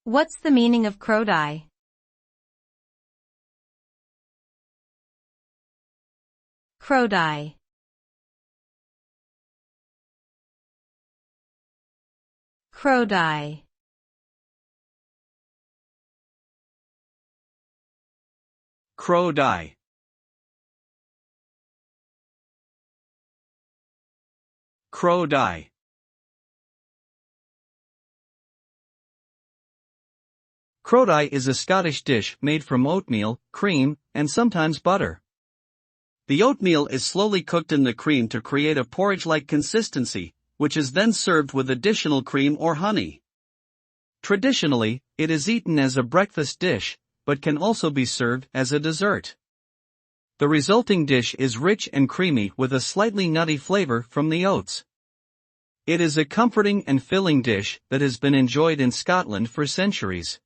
What's the meaning of crowdie? Crowdie. Crowdie. Crowdie. Crowdie. Crowdie is a Scottish dish made from oatmeal, cream, and sometimes butter. The oatmeal is slowly cooked in the cream to create a porridge-like consistency, which is then served with additional cream or honey. Traditionally, it is eaten as a breakfast dish, but can also be served as a dessert. The resulting dish is rich and creamy with a slightly nutty flavor from the oats. It is a comforting and filling dish that has been enjoyed in Scotland for centuries.